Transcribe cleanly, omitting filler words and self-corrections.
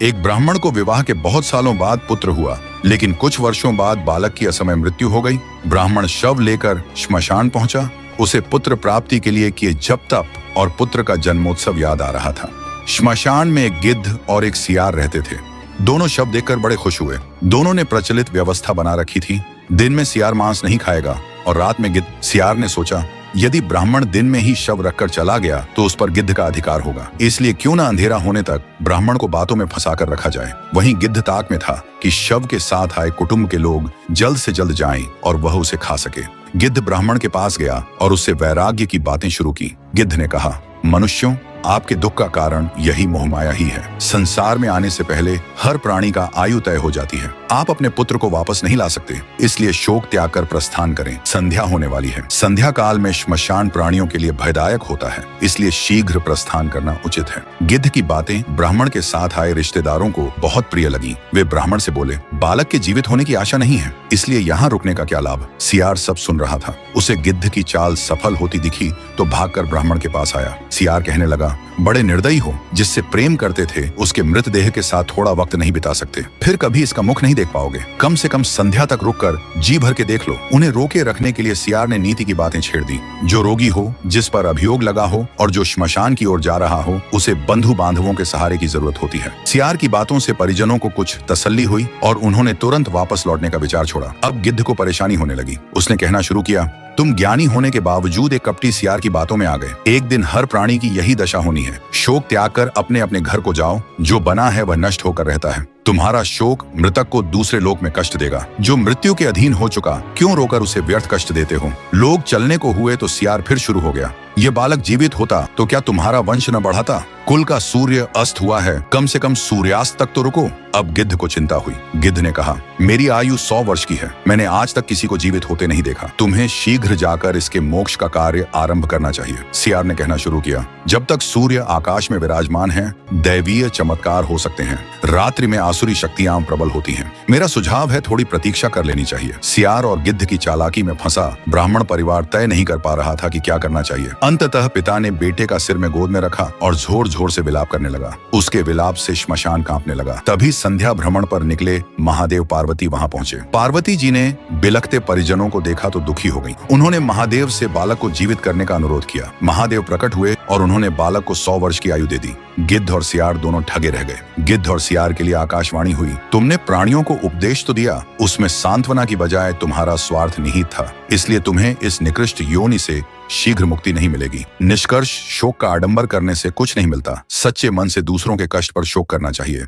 एक ब्राह्मण को विवाह के बहुत सालों बाद पुत्र हुआ, लेकिन कुछ वर्षों बाद बालक की असमय मृत्यु हो गई। ब्राह्मण शव लेकर श्मशान पहुंचा। उसे पुत्र प्राप्ति के लिए किए जप तप और पुत्र का जन्मोत्सव याद आ रहा था। श्मशान में एक गिद्ध और एक सियार रहते थे। दोनों शव देखकर बड़े खुश हुए। दोनों ने प्रचलित व्यवस्था बना रखी थी। दिन में सियार मांस नहीं खाएगा और रात में गिद्ध। सियार ने सोचा, यदि ब्राह्मण दिन में ही शव रखकर चला गया तो उस पर गिद्ध का अधिकार होगा, इसलिए क्यों ना अंधेरा होने तक ब्राह्मण को बातों में फंसाकर रखा जाए। वहीं गिद्ध ताक में था कि शव के साथ आए कुटुंब के लोग जल्द से जल्द जाएं और वह उसे खा सके। गिद्ध ब्राह्मण के पास गया और उससे वैराग्य की बातें शुरू की। गिद्ध ने कहा, मनुष्यों, आपके दुख का कारण यही मोहमाया ही है। संसार में आने से पहले हर प्राणी का आयु तय हो जाती है। आप अपने पुत्र को वापस नहीं ला सकते, इसलिए शोक त्याग कर प्रस्थान करें। संध्या होने वाली है। संध्या काल में श्मशान प्राणियों के लिए भयदायक होता है, इसलिए शीघ्र प्रस्थान करना उचित है। गिद्ध की बातें ब्राह्मण के साथ आए रिश्तेदारों को बहुत प्रिय लगी। वे ब्राह्मण से बोले, बालक के जीवित होने की आशा नहीं है, इसलिए यहाँ रुकने का क्या लाभ। सियार सब सुन रहा था। उसे गिद्ध की चाल सफल होती दिखी तो भागकर ब्राह्मण के पास आया। सियार कहने लगा, बड़े निर्दयी हो, जिससे प्रेम करते थे उसके मृतदेह के साथ थोड़ा वक्त नहीं बिता सकते, फिर कभी इसका मुख नहीं देख पाओगे। कम से कम संध्या तक रुककर जी भर के देख लो। उन्हें रोके रखने के लिए सियार ने नीति की बातें छेड़ दी। जो रोगी हो, जिस पर अभियोग लगा हो और जो श्मशान की ओर जा रहा हो, उसे बंधु बांधवों के सहारे की जरूरत होती है। सियार की बातों से परिजनों को कुछ तसल्ली हुई और उन्होंने तुरंत वापस लौटने का विचार छोड़ा। अब गिद्ध को परेशानी होने लगी। उसने कहना शुरू किया, तुम ज्ञानी होने के बावजूद एक कपटी सियार की बातों में आ गए। एक दिन हर प्राणी की यही दशा होनी है। शोक त्याग कर अपने अपने घर को जाओ। जो बना है वह नष्ट होकर रहता है। तुम्हारा शोक मृतक को दूसरे लोक में कष्ट देगा। जो मृत्यु के अधीन हो चुका, क्यों रोकर उसे व्यर्थ कष्ट देते हो। लोग चलने को हुए तो सियार फिर शुरू हो गया, ये बालक जीवित होता तो क्या तुम्हारा वंश न बढ़ाता। कुल का सूर्य अस्त हुआ है, कम से कम सूर्यास्त तक तो रुको। अब गिद्ध को चिंता हुई। गिद्ध ने कहा, मेरी आयु 100 वर्ष की है। मैंने आज तक किसी को जीवित होते नहीं देखा। तुम्हें शीघ्र जाकर इसके मोक्ष का कार्य आरंभ करना चाहिए। सियार ने कहना शुरू किया, जब तक सूर्य आकाश में विराजमान है, दैवीय चमत्कार हो सकते हैं। रात्रि में आसुरी शक्तियां प्रबल होती हैं। मेरा सुझाव है थोड़ी प्रतीक्षा कर लेनी चाहिए। सियार और गिद्ध की चालाकी में फंसा ब्राह्मण परिवार तय नहीं कर पा रहा था कि क्या करना चाहिए। अंततः पिता ने बेटे का सिर में गोद में रखा और जोर जोर से विलाप करने लगा। उसके विलाप से श्मशान कांपने लगा। तभी संध्या भ्रमण पर निकले महादेव पार्वती वहां पहुंचे। पार्वती जी ने बिलखते परिजनों को देखा तो दुखी हो गई। उन्होंने महादेव से बालक को जीवित करने का अनुरोध किया। महादेव प्रकट हुए और उन्होंने बालक को 100 वर्ष की आयु दे दी। गिद्ध और सियार दोनों ठगे रह गए। गिद्ध और सियार के लिए आकाशवाणी हुई, तुमने प्राणियों को उपदेश तो दिया, उसमें सांत्वना की बजाय तुम्हारा स्वार्थ निहित था, इसलिए तुम्हें इस निकृष्ट योनि से शीघ्र मुक्ति नहीं मिलेगी। निष्कर्ष, शोक का आडंबर करने से कुछ नहीं मिलता। सच्चे मन से दूसरों के कष्ट पर शोक करना चाहिए।